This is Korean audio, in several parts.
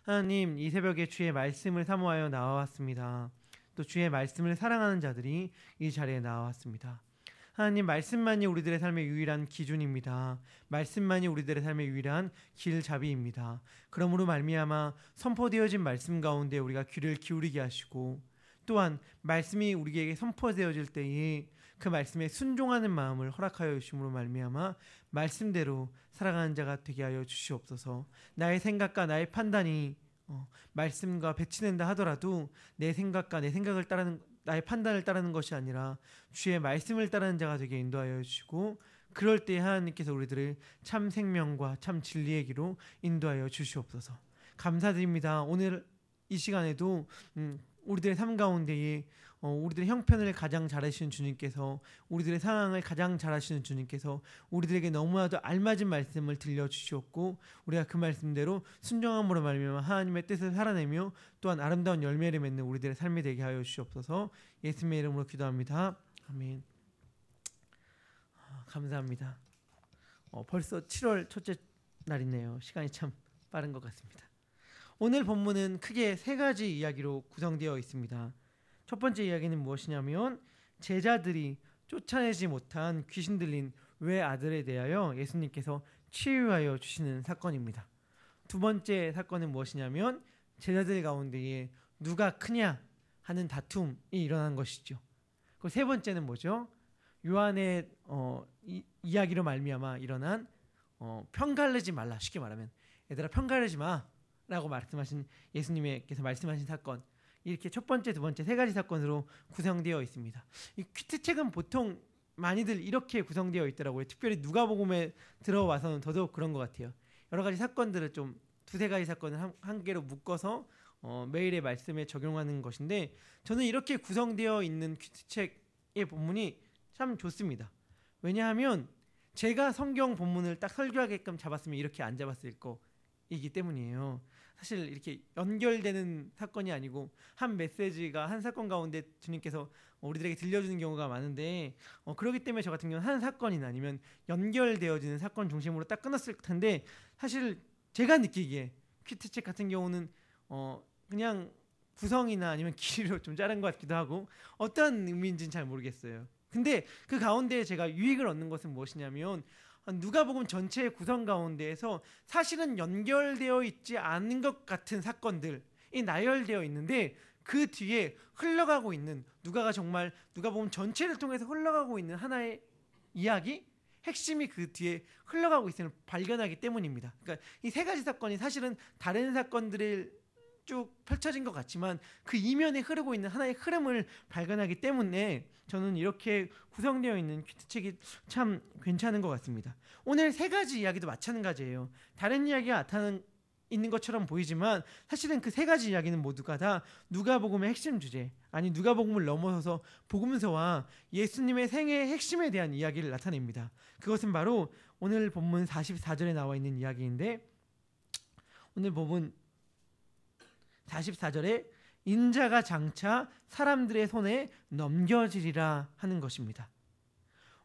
하나님, 이 새벽에 주의 말씀을 사모하여 나와왔습니다. 또 주의 말씀을 사랑하는 자들이 이 자리에 나와왔습니다. 하나님, 말씀만이 우리들의 삶의 유일한 기준입니다. 말씀만이 우리들의 삶의 유일한 길잡이입니다. 그러므로 말미암아 선포되어진 말씀 가운데 우리가 귀를 기울이게 하시고, 또한 말씀이 우리에게 선포되어질 때에 그 말씀에 순종하는 마음을 허락하여 주심으로 말미암아 말씀대로 살아가는 자가 되게 하여 주시옵소서. 나의 생각과 나의 판단이 말씀과 배치된다 하더라도 내 생각과 내 생각을 따르는, 나의 판단을 따르는 것이 아니라 주의 말씀을 따르는 자가 되게 인도하여 주시고, 그럴 때 하나님께서 우리들을 참 생명과 참 진리의 길로 인도하여 주시옵소서. 감사드립니다. 오늘 이 시간에도 우리들의 삶 가운데에 우리들의 형편을 가장 잘하시는 주님께서, 우리들의 상황을 가장 잘하시는 주님께서 우리들에게 너무나도 알맞은 말씀을 들려주시옵고, 우리가 그 말씀대로 순종함으로 말미암아 하나님의 뜻을 살아내며 또한 아름다운 열매를 맺는 우리들의 삶이 되게 하여 주시옵소서. 예수님의 이름으로 기도합니다. 아멘. 감사합니다. 벌써 7월 첫째 날이네요. 시간이 참 빠른 것 같습니다. 오늘 본문은 크게 세 가지 이야기로 구성되어 있습니다. 첫 번째 이야기는 무엇이냐면, 제자들이 쫓아내지 못한 귀신 들린 외아들에 대하여 예수님께서 치유하여 주시는 사건입니다. 두 번째 사건은 무엇이냐면, 제자들 가운데에 누가 크냐 하는 다툼이 일어난 것이죠. 그리고 세 번째는 뭐죠? 요한의 이야기로 말미암아 일어난 편가르지 말라, 쉽게 말하면 얘들아 편가르지 마 라고 말씀하신 예수님께서 말씀하신 사건, 이렇게 첫 번째, 두 번째 세 가지 사건으로 구성되어 있습니다. 이 큐트책은 보통 많이들 이렇게 구성되어 있더라고요. 특별히 누가복음에 들어와서는 더더욱 그런 것 같아요. 여러 가지 사건들을 좀 두세 가지 사건을 한 개로 묶어서 매일의 말씀에 적용하는 것인데, 저는 이렇게 구성되어 있는 큐트책의 본문이 참 좋습니다. 왜냐하면 제가 성경 본문을 딱 설교하게끔 잡았으면 이렇게 안 잡았을 거이기 때문이에요. 사실 이렇게 연결되는 사건이 아니고 한 메시지가 한 사건 가운데 주님께서 우리들에게 들려주는 경우가 많은데, 그렇기 때문에 저 같은 경우는 한 사건이나 아니면 연결되어지는 사건 중심으로 딱 끊었을 텐데, 사실 제가 느끼기에 큐트책 같은 경우는 그냥 구성이나 아니면 길이로 좀 자른 것 같기도 하고 어떠한 의미인지는 잘 모르겠어요. 근데 그 가운데 제가 유익을 얻는 것은 무엇이냐면, 누가복음 전체의 구성 가운데에서 사실은 연결되어 있지 않은 것 같은 사건들이 나열되어 있는데, 그 뒤에 흘러가고 있는, 누가가 정말 누가복음 전체를 통해서 흘러가고 있는 하나의 이야기, 핵심이 그 뒤에 흘러가고 있음을 발견하기 때문입니다. 그러니까 이 세 가지 사건이 사실은 다른 사건들을 쭉 펼쳐진 것 같지만 그 이면에 흐르고 있는 하나의 흐름을 발견하기 때문에 저는 이렇게 구성되어 있는 큐트책이 참 괜찮은 것 같습니다. 오늘 세 가지 이야기도 마찬가지예요. 다른 이야기가 나타나는 있는 것처럼 보이지만 사실은 그 세 가지 이야기는 모두가 다 누가복음의 핵심 주제, 아니 누가복음을 넘어서서 복음서와 예수님의 생애의 핵심에 대한 이야기를 나타냅니다. 그것은 바로 오늘 본문 44절에 나와 있는 이야기인데, 오늘 본문 44절에 인자가 장차 사람들의 손에 넘겨지리라 하는 것입니다.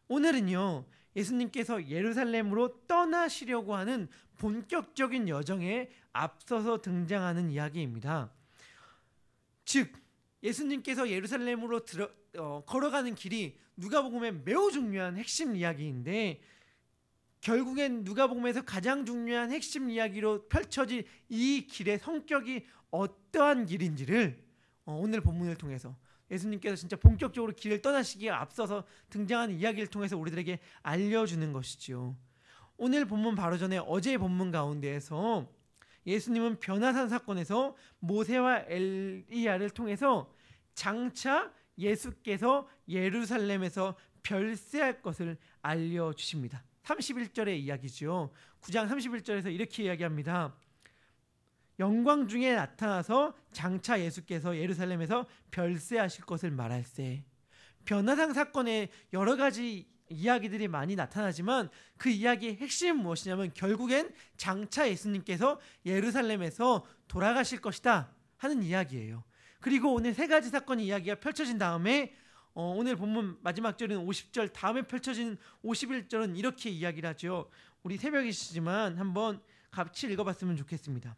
오늘은요, 예수님께서 예루살렘으로 떠나시려고 하는 본격적인 여정에 앞서서 등장하는 이야기입니다. 즉, 예수님께서 예루살렘으로 걸어가는 길이 누가복음의 매우 중요한 핵심 이야기인데, 결국엔 누가복음에서 가장 중요한 핵심 이야기로 펼쳐질 이 길의 성격이 어떠한 길인지를 오늘 본문을 통해서 예수님께서 진짜 본격적으로 길을 떠나시기에 앞서서 등장하는 이야기를 통해서 우리들에게 알려주는 것이지요. 오늘 본문 바로 전에 어제의 본문 가운데에서 예수님은 변화산 사건에서 모세와 엘리야를 통해서 장차 예수께서 예루살렘에서 별세할 것을 알려주십니다. 31절의 이야기죠. 9장 31절에서 이렇게 이야기합니다. 영광 중에 나타나서 장차 예수께서 예루살렘에서 별세하실 것을 말할세. 변화산 사건에 여러 가지 이야기들이 많이 나타나지만 그 이야기의 핵심은 무엇이냐면 결국엔 장차 예수님께서 예루살렘에서 돌아가실 것이다 하는 이야기예요. 그리고 오늘 세 가지 사건의 이야기가 펼쳐진 다음에 오늘 본문 마지막 절은 50절, 다음에 펼쳐진 51절은 이렇게 이야기를 하죠. 우리 새벽이시지만 한번 같이 읽어봤으면 좋겠습니다.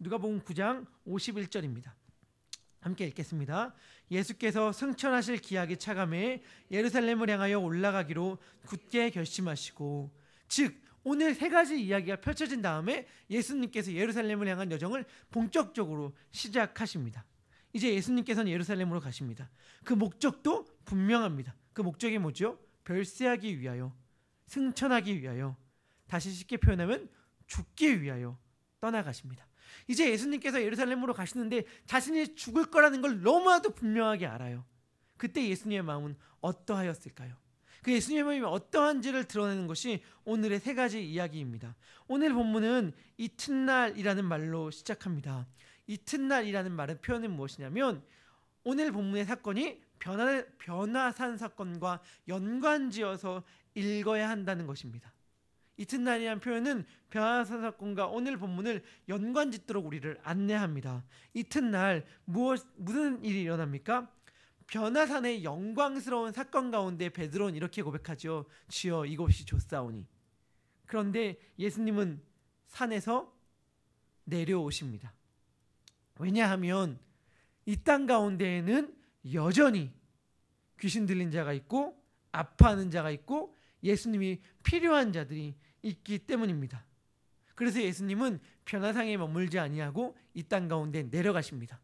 누가복음 9장 51절입니다. 함께 읽겠습니다. 예수께서 승천하실 기약이 차감해 예루살렘을 향하여 올라가기로 굳게 결심하시고, 즉 오늘 세 가지 이야기가 펼쳐진 다음에 예수님께서 예루살렘을 향한 여정을 본격적으로 시작하십니다. 이제 예수님께서는 예루살렘으로 가십니다. 그 목적도 분명합니다. 그 목적이 뭐죠? 별세하기 위하여, 승천하기 위하여, 다시 쉽게 표현하면 죽기 위하여 떠나가십니다. 이제 예수님께서 예루살렘으로 가시는데 자신이 죽을 거라는 걸 너무나도 분명하게 알아요. 그때 예수님의 마음은 어떠하였을까요? 그 예수님의 마음이 어떠한지를 드러내는 것이 오늘의 세 가지 이야기입니다. 오늘 본문은 이튿날이라는 말로 시작합니다. 이튿날이라는 말의 표현은 무엇이냐면, 오늘 본문의 사건이 변화산 사건과 연관지어서 읽어야 한다는 것입니다. 이튿날이라는 표현은 변화산 사건과 오늘 본문을 연관짓도록 우리를 안내합니다. 이튿날 무슨 일이 일어납니까? 변화산의 영광스러운 사건 가운데 베드로는 이렇게 고백하죠. 주여, 이곳이 좋사오니. 그런데 예수님은 산에서 내려오십니다. 왜냐하면 이 땅 가운데에는 여전히 귀신 들린 자가 있고 아파하는 자가 있고 예수님이 필요한 자들이 있기 때문입니다. 그래서 예수님은 변화산에 머물지 아니하고 이 땅 가운데 내려가십니다.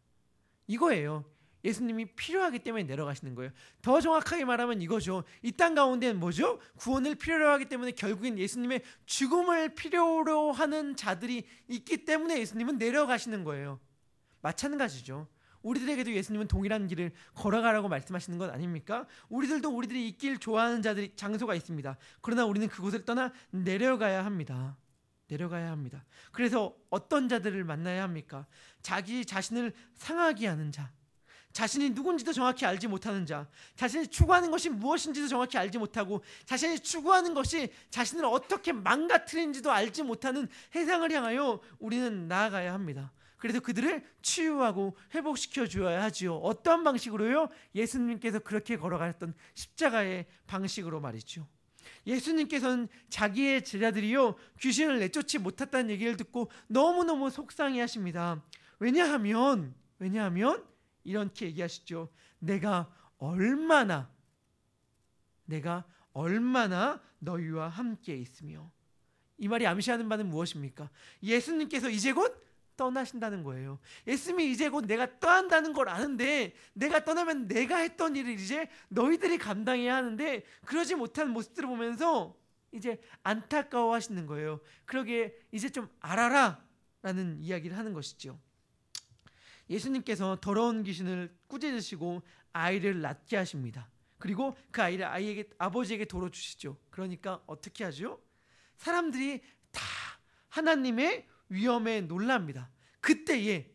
이거예요. 예수님이 필요하기 때문에 내려가시는 거예요. 더 정확하게 말하면 이거죠. 이 땅 가운데는 뭐죠? 구원을 필요로 하기 때문에 결국엔 예수님의 죽음을 필요로 하는 자들이 있기 때문에 예수님은 내려가시는 거예요. 마찬가지죠. 우리들에게도 예수님은 동일한 길을 걸어가라고 말씀하시는 것 아닙니까? 우리들도 우리들이 이 길 좋아하는 자들이 장소가 있습니다. 그러나 우리는 그곳을 떠나 내려가야 합니다. 내려가야 합니다. 그래서 어떤 자들을 만나야 합니까? 자기 자신을 상하게 하는 자, 자신이 누군지도 정확히 알지 못하는 자, 자신이 추구하는 것이 무엇인지도 정확히 알지 못하고 자신이 추구하는 것이 자신을 어떻게 망가뜨리는지도 알지 못하는 세상을 향하여 우리는 나아가야 합니다. 그래서 그들을 치유하고 회복시켜 주어야 하지요. 어떠한 방식으로요? 예수님께서 그렇게 걸어가셨던 십자가의 방식으로 말이죠. 예수님께서는 자기의 제자들이요 귀신을 내쫓지 못했다는 얘기를 듣고 너무너무 속상해하십니다. 왜냐하면 이렇게 얘기하시죠. 내가 얼마나 너희와 함께 있으며. 이 말이 암시하는 바는 무엇입니까? 예수님께서 이제 곧 떠나신다는 거예요. 예수님이 이제 곧 내가 떠난다는 걸 아는데, 내가 떠나면 내가 했던 일을 이제 너희들이 감당해야 하는데 그러지 못한 모습들을 보면서 이제 안타까워 하시는 거예요. 그러기에 이제 좀 알아라 라는 이야기를 하는 것이죠. 예수님께서 더러운 귀신을 꾸짖으시고 아이를 낫게 하십니다. 그리고 그 아이를 아버지에게 도로 주시죠. 그러니까 어떻게 하죠? 사람들이 다 하나님의 위엄에 놀랍니다. 그때에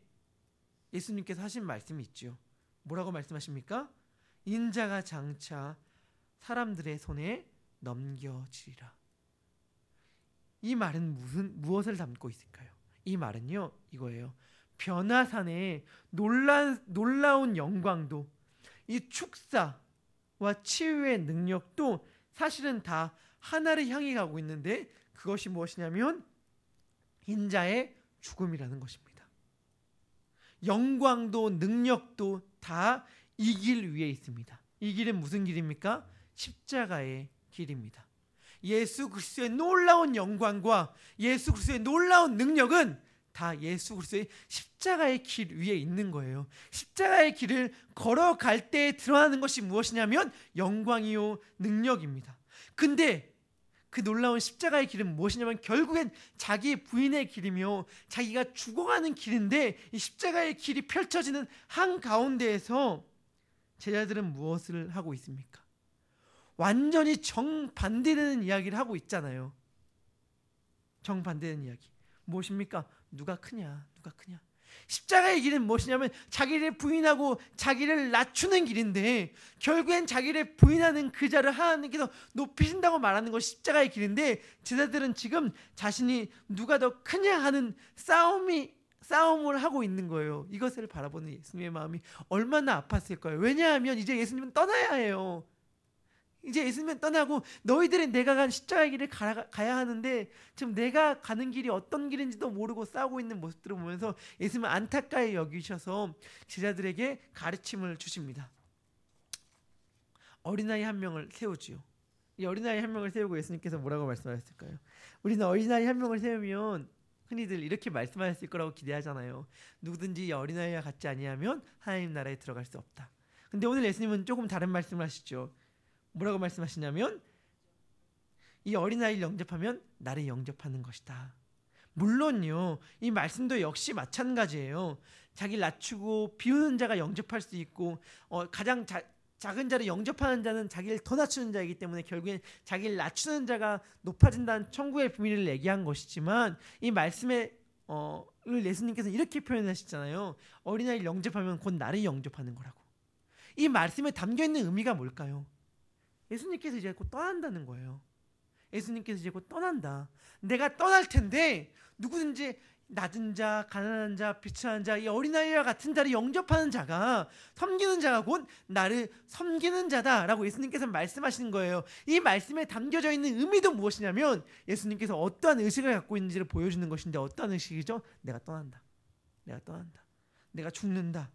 예수님께서 하신 말씀이 있죠. 뭐라고 말씀하십니까? 인자가 장차 사람들의 손에 넘겨지리라. 이 말은 무엇을 담고 있을까요? 이 말은요 이거예요. 변화산의 놀라운 영광도, 이 축사와 치유의 능력도 사실은 다 하나를 향해 가고 있는데, 그것이 무엇이냐면 인자의 죽음이라는 것입니다. 영광도 능력도 다 이 길 위에 있습니다. 이 길은 무슨 길입니까? 십자가의 길입니다. 예수 그리스도의 놀라운 영광과 예수 그리스도의 놀라운 능력은 다 예수 그리스도의 십자가의 길 위에 있는 거예요. 십자가의 길을 걸어갈 때 드러나는 것이 무엇이냐면 영광이요 능력입니다. 근데 그 놀라운 십자가의 길은 무엇이냐면 결국엔 자기 부인의 길이며 자기가 죽어가는 길인데, 이 십자가의 길이 펼쳐지는 한가운데에서 제자들은 무엇을 하고 있습니까? 완전히 정반대되는 이야기를 하고 있잖아요. 정반대되는 이야기. 무엇입니까? 누가 크냐? 십자가의 길은 무엇이냐면 자기를 부인하고 자기를 낮추는 길인데, 결국엔 자기를 부인하는 그 자를 하나님께서 높이신다고 말하는 것이 십자가의 길인데, 제자들은 지금 자신이 누가 더 크냐 하는 싸움을 하고 있는 거예요. 이것을 바라보는 예수님의 마음이 얼마나 아팠을 거예요. 왜냐하면 이제 예수님은 떠나야 해요. 이제 예수님은 떠나고 너희들은 내가 간 십자가의 길을 가야 하는데 지금 내가 가는 길이 어떤 길인지도 모르고 싸우고 있는 모습들을 보면서 예수님은 안타까이 여기셔서 제자들에게 가르침을 주십니다. 어린아이 한 명을 세우지요. 이 어린아이 한 명을 세우고 예수님께서 뭐라고 말씀하셨을까요? 우리는 어린아이 한 명을 세우면 흔히들 이렇게 말씀하셨을 거라고 기대하잖아요. 누구든지 이 어린아이와 같지 아니하면 하나님 나라에 들어갈 수 없다. 근데 오늘 예수님은 조금 다른 말씀을 하시죠. 뭐라고 말씀하시냐면 이 어린아이를 영접하면 나를 영접하는 것이다. 물론요, 이 말씀도 역시 마찬가지예요. 자기를 낮추고 비우는 자가 영접할 수 있고 가장 작은 자를 영접하는 자는 자기를 더 낮추는 자이기 때문에 결국엔 자기를 낮추는 자가 높아진다는 천국의 비밀을 얘기한 것이지만 이 말씀에 예수님께서 이렇게 표현하시잖아요. 어린아이를 영접하면 곧 나를 영접하는 거라고. 이 말씀에 담겨있는 의미가 뭘까요? 예수님께서 이제 곧 떠난다는 거예요. 예수님께서 이제 곧 떠난다. 내가 떠날 텐데 누구든지 낮은 자, 가난한 자, 비천한 자, 이 어린아이와 같은 자를 영접하는 자가, 섬기는 자가 곧 나를 섬기는 자다라고 예수님께서 말씀하시는 거예요. 이 말씀에 담겨져 있는 의미도 무엇이냐면 예수님께서 어떠한 의식을 갖고 있는지를 보여주는 것인데 어떠한 의식이죠? 내가 떠난다. 내가 떠난다. 내가 죽는다.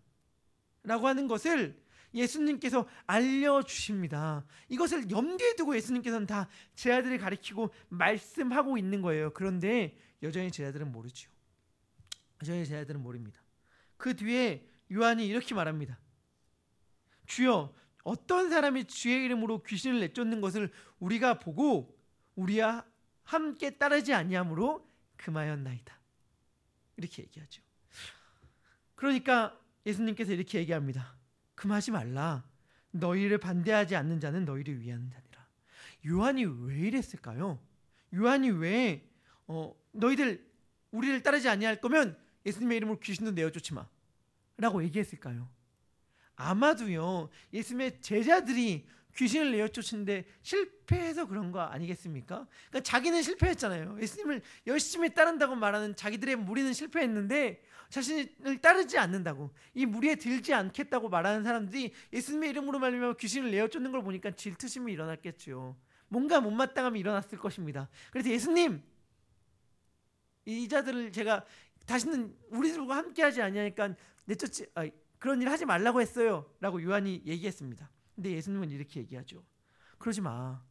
라고 하는 것을 예수님께서 알려주십니다. 이것을 염두에 두고 예수님께서는 다 제자들을 가리키고 말씀하고 있는 거예요. 그런데 여전히 제자들은 모르죠. 여전히 제자들은 모릅니다. 그 뒤에 요한이 이렇게 말합니다. 주여, 어떤 사람이 주의 이름으로 귀신을 내쫓는 것을 우리가 보고 우리와 함께 따르지 아니하므로 금하였나이다. 이렇게 얘기하죠. 그러니까 예수님께서 이렇게 얘기합니다. 금하지 말라. 너희를 반대하지 않는 자는 너희를 위하는 자니라. 요한이 왜 이랬을까요? 요한이 왜 너희들 우리를 따르지 아니할 거면 예수님의 이름으로 귀신도 내어쫓지 마 라고 얘기했을까요? 아마도요, 예수님의 제자들이 귀신을 내어쫓는데 실패해서 그런 거 아니겠습니까? 그러니까 자기는 실패했잖아요. 예수님을 열심히 따른다고 말하는 자기들의 무리는 실패했는데 자신을 따르지 않는다고, 이 무리에 들지 않겠다고 말하는 사람들이 예수님의 이름으로 말미암아 귀신을 내어쫓는 걸 보니까 질투심이 일어났겠죠. 뭔가 못마땅함이 일어났을 것입니다. 그래서 예수님, 이 자들을 제가 다시는 우리들과 함께하지 아니하니까 그런 일 하지 말라고 했어요 라고 요한이 얘기했습니다. 근데 예수님은 이렇게 얘기하죠. 그러지 마.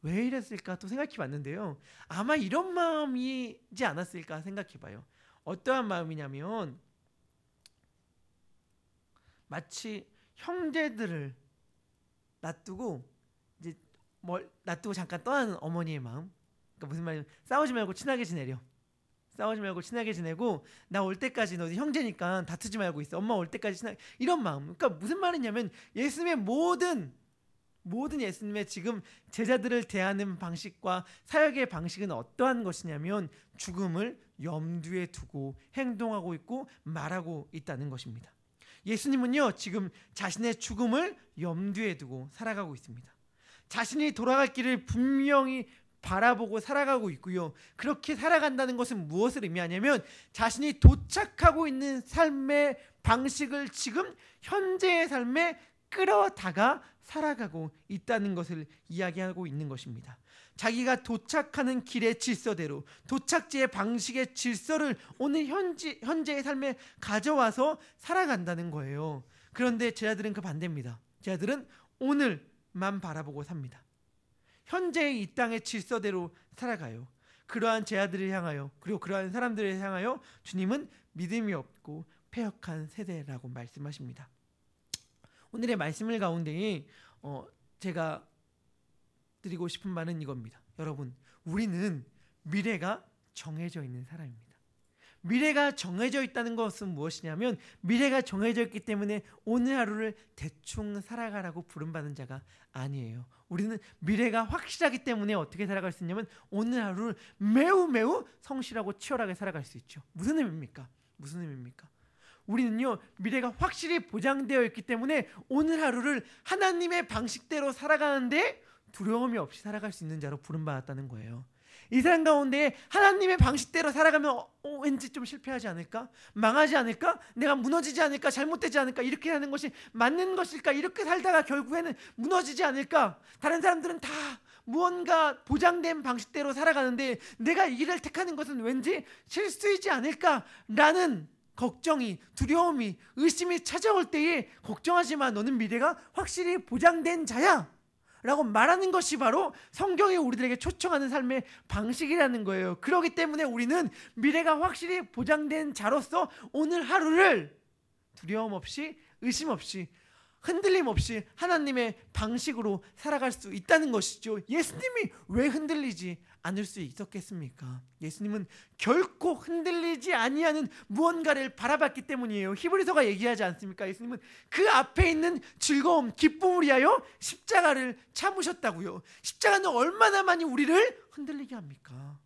왜 이랬을까 또 생각해 봤는데요. 아마 이런 마음이지 않았을까 생각해 봐요. 어떠한 마음이냐면 마치 형제들을 놔두고 잠깐 떠나는 어머니의 마음. 그러니까 무슨 말이냐면 싸우지 말고 친하게 지내고 나 올 때까지 너희 형제니까 다투지 말고 있어. 엄마 올 때까지 친하게, 이런 마음. 그러니까 무슨 말이냐면 예수님의 모든 예수님의 지금 제자들을 대하는 방식과 사역의 방식은 어떠한 것이냐면 죽음을 염두에 두고 행동하고 있고 말하고 있다는 것입니다. 예수님은요, 지금 자신의 죽음을 염두에 두고 살아가고 있습니다. 자신이 돌아갈 길을 분명히 바라보고 살아가고 있고요. 그렇게 살아간다는 것은 무엇을 의미하냐면 자신이 도착하고 있는 삶의 방식을 지금 현재의 삶에 끌어다가 살아가고 있다는 것을 이야기하고 있는 것입니다. 자기가 도착하는 길의 질서대로, 도착지의 방식의 질서를 오늘 현재의 삶에 가져와서 살아간다는 거예요. 그런데 제자들은 그 반대입니다. 제자들은 오늘만 바라보고 삽니다. 현재의 이 땅의 질서대로 살아가요. 그러한 제자들을 향하여, 그리고 그러한 사람들을 향하여 주님은 믿음이 없고 패역한 세대라고 말씀하십니다. 오늘의 말씀을 가운데 제가 드리고 싶은 말은 이겁니다. 여러분, 우리는 미래가 정해져 있는 사람입니다. 미래가 정해져 있다는 것은 무엇이냐면 미래가 정해져 있기 때문에 오늘 하루를 대충 살아가라고 부름받은 자가 아니에요. 우리는 미래가 확실하기 때문에 어떻게 살아갈 수 있냐면 오늘 하루를 매우 성실하고 치열하게 살아갈 수 있죠. 무슨 의미입니까? 우리는요, 미래가 확실히 보장되어 있기 때문에 오늘 하루를 하나님의 방식대로 살아가는데 두려움이 없이 살아갈 수 있는 자로 부름받았다는 거예요. 이 삶 가운데 하나님의 방식대로 살아가면 왠지 좀 실패하지 않을까? 망하지 않을까? 내가 무너지지 않을까? 잘못되지 않을까? 이렇게 하는 것이 맞는 것일까? 이렇게 살다가 결국에는 무너지지 않을까? 다른 사람들은 다 무언가 보장된 방식대로 살아가는데 내가 이 길을 택하는 것은 왠지 실수이지 않을까? 라는 걱정이, 두려움이, 의심이 찾아올 때에 걱정하지 마. 너는 미래가 확실히 보장된 자야. 라고 말하는 것이 바로 성경이 우리들에게 초청하는 삶의 방식이라는 거예요. 그렇기 때문에 우리는 미래가 확실히 보장된 자로서 오늘 하루를 두려움 없이, 의심 없이, 흔들림 없이 하나님의 방식으로 살아갈 수 있다는 것이죠. 예수님이 왜 흔들리지 않을 수 있었겠습니까? 예수님은 결코 흔들리지 아니하는 무언가를 바라봤기 때문이에요. 히브리서가 얘기하지 않습니까? 예수님은 그 앞에 있는 즐거움, 기쁨을 위하여 십자가를 참으셨다고요. 십자가는 얼마나 많이 우리를 흔들리게 합니까?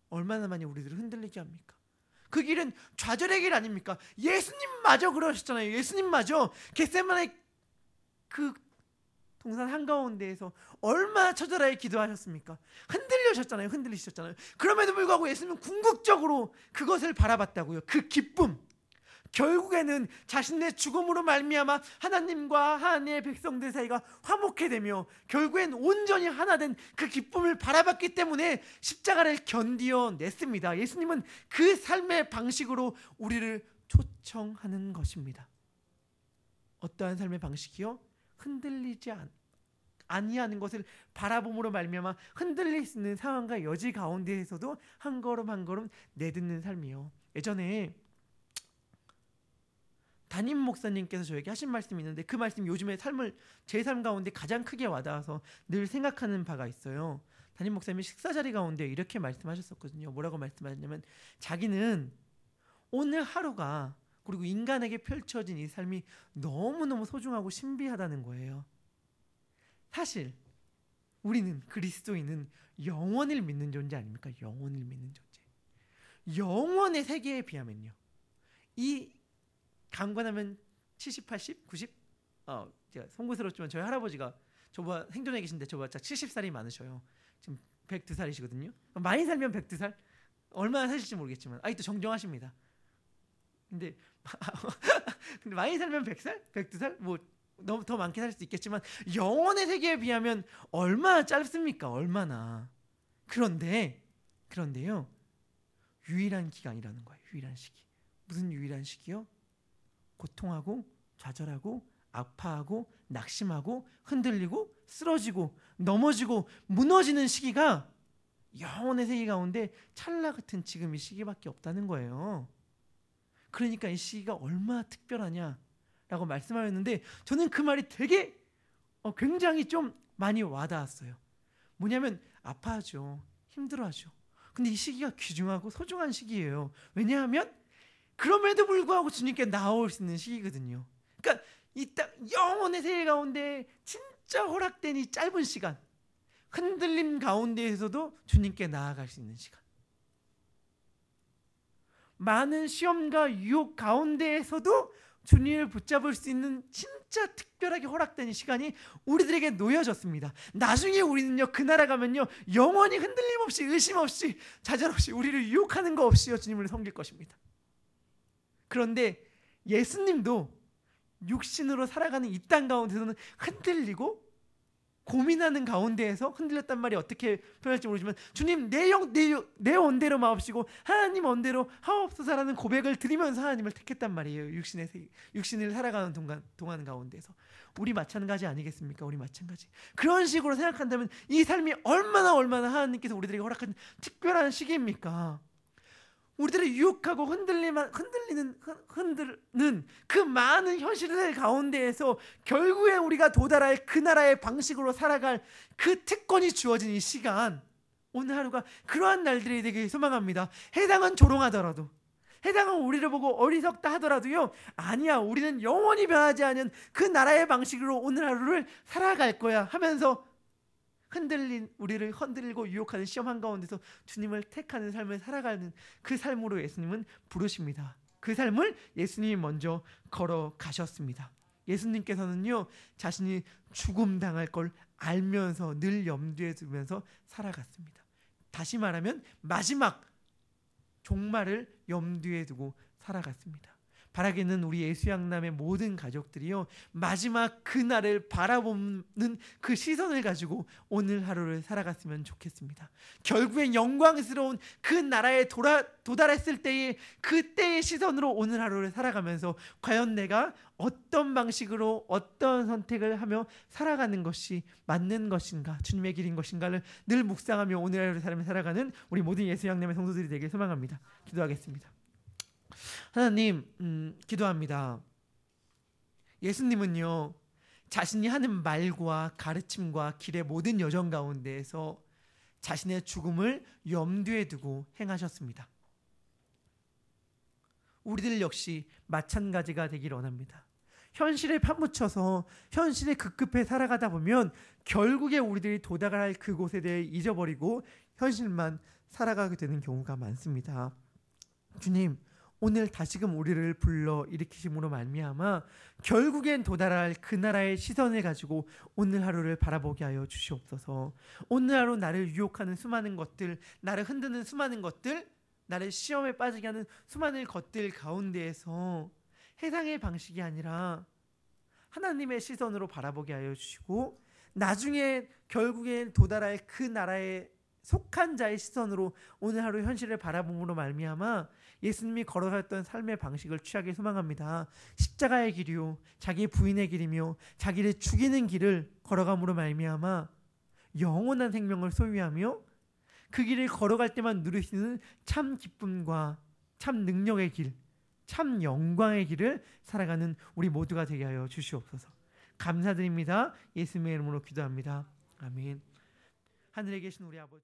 얼마나 많이 우리들을 흔들리게 합니까? 그 길은 좌절의 길 아닙니까? 예수님마저 그러셨잖아요. 예수님마저 겟세마네 그 동산 한가운데에서 얼마나 처절하게 기도하셨습니까? 흔들리셨잖아요. 흔들리셨잖아요. 그럼에도 불구하고 예수님은 궁극적으로 그것을 바라봤다고요. 그 기쁨. 결국에는 자신의 죽음으로 말미암아 하나님과 하나님의 백성들 사이가 화목해 되며 결국엔 온전히 하나 된 그 기쁨을 바라봤기 때문에 십자가를 견디어냈습니다. 예수님은 그 삶의 방식으로 우리를 초청하는 것입니다. 어떠한 삶의 방식이요? 흔들리지 아니하는 것을 바라봄으로 말미암아 흔들릴 수 있는 상황과 여지 가운데에서도 한 걸음 한 걸음 내딛는 삶이요. 예전에 담임 목사님께서 저에게 하신 말씀이 있는데 그 말씀이 요즘에 제 삶 가운데 가장 크게 와닿아서 늘 생각하는 바가 있어요. 담임 목사님이 식사 자리 가운데 이렇게 말씀하셨었거든요. 뭐라고 말씀하셨냐면 자기는 오늘 하루가 그리고 인간에게 펼쳐진 이 삶이 너무너무 소중하고 신비하다는 거예요. 사실 우리는 그리스도인은 영원을 믿는 존재 아닙니까? 영원을 믿는 존재. 영원의 세계에 비하면요. 이 강관하면 70, 80, 90? 제가 송구스럽지만 저희 할아버지가 저보다 생존해 계신데 저보다 70살이 많으셔요. 지금 102살이시거든요. 많이 살면 102살? 얼마나 사실지 모르겠지만 아직도 정정하십니다. 근데 많이 살면 100살? 102살? 뭐 너무 더 많게 살 수도 있겠지만 영원의 세계에 비하면 얼마나 짧습니까? 얼마나. 그런데요. 유일한 기간이라는 거예요. 유일한 시기. 무슨 유일한 시기요? 고통하고 좌절하고 아파하고 낙심하고 흔들리고 쓰러지고 넘어지고 무너지는 시기가 영원의 세계 가운데 찰나 같은 지금 이 시기밖에 없다는 거예요. 그러니까 이 시기가 얼마나 특별하냐라고 말씀하였는데 저는 그 말이 되게 굉장히 좀 많이 와닿았어요. 뭐냐면 아파하죠. 힘들어하죠. 근데 이 시기가 귀중하고 소중한 시기예요. 왜냐하면 그럼에도 불구하고 주님께 나올 수 있는 시기거든요. 그러니까 이 딱 영혼의 세계 가운데 진짜 허락된 이 짧은 시간, 흔들림 가운데에서도 주님께 나아갈 수 있는 시간, 많은 시험과 유혹 가운데에서도 주님을 붙잡을 수 있는 진짜 특별하게 허락된 시간이 우리들에게 놓여졌습니다. 나중에 우리는요, 그 나라 가면요, 영원히 흔들림 없이 의심 없이 좌절 없이 우리를 유혹하는 거 없이요 주님을 섬길 것입니다. 그런데 예수님도 육신으로 살아가는 이 땅 가운데서는 흔들리고 고민하는 가운데에서 흔들렸단 말이 어떻게 표현할지 모르지만 주님 내 원대로 마옵시고 하나님 원대로 하옵소서라는 고백을 드리면서 하나님을 택했단 말이에요. 육신을 살아가는 동안 가운데서 우리 마찬가지 아니겠습니까? 우리 마찬가지. 그런 식으로 생각한다면 이 삶이 얼마나 하나님께서 우리들에게 허락한 특별한 시기입니까? 우리들을 유혹하고 흔드는 그 많은 현실들 가운데에서 결국에 우리가 도달할 그 나라의 방식으로 살아갈 그 특권이 주어진 이 시간, 오늘 하루가 그러한 날들이 되길 소망합니다. 해당은 조롱하더라도, 해당은 우리를 보고 어리석다 하더라도요, 아니야, 우리는 영원히 변하지 않은 그 나라의 방식으로 오늘 하루를 살아갈 거야 하면서 우리를 흔들고 유혹하는 시험 한가운데서 주님을 택하는 삶을 살아가는 그 삶으로 예수님은 부르십니다. 그 삶을 예수님이 먼저 걸어가셨습니다. 예수님께서는요, 자신이 죽음 당할 걸 알면서 늘 염두에 두면서 살아갔습니다. 다시 말하면 마지막 종말을 염두에 두고 살아갔습니다. 바라기는 우리 예수양남의 모든 가족들이요, 마지막 그날을 바라보는 그 시선을 가지고 오늘 하루를 살아갔으면 좋겠습니다. 결국엔 영광스러운 그 나라에 도달했을 때의 그때의 시선으로 오늘 하루를 살아가면서 과연 내가 어떤 방식으로 어떤 선택을 하며 살아가는 것이 맞는 것인가, 주님의 길인 것인가를 늘 묵상하며 오늘 하루를 살아가는 우리 모든 예수양남의 성도들이 되길 소망합니다. 기도하겠습니다. 하나님, 기도합니다. 예수님은요, 자신이 하는 말과 가르침과 길의 모든 여정 가운데에서 자신의 죽음을 염두에 두고 행하셨습니다. 우리들 역시 마찬가지가 되길 원합니다. 현실에 파묻혀서 현실에 급급해 살아가다 보면 결국에 우리들이 도달할 그곳에 대해 잊어버리고 현실만 살아가게 되는 경우가 많습니다. 주님, 오늘 다시금 우리를 불러 일으키심으로 말미암아 결국엔 도달할 그 나라의 시선을 가지고 오늘 하루를 바라보게 하여 주시옵소서. 오늘 하루 나를 유혹하는 수많은 것들, 나를 흔드는 수많은 것들, 나를 시험에 빠지게 하는 수많은 것들 가운데에서 세상의 방식이 아니라 하나님의 시선으로 바라보게 하여 주시고, 나중에 결국엔 도달할 그 나라에 속한 자의 시선으로 오늘 하루 현실을 바라봄으로 말미암아 예수님이 걸어갔던 삶의 방식을 취하길 소망합니다. 십자가의 길이요, 자기 부인의 길이며 자기를 죽이는 길을 걸어감으로 말미암아 영원한 생명을 소유하며 그 길을 걸어갈 때만 누리시는 참 기쁨과 참 능력의 길, 참 영광의 길을 살아가는 우리 모두가 되게 하여 주시옵소서. 감사드립니다. 예수님의 이름으로 기도합니다. 아멘. 하늘에 계신 우리 아버지,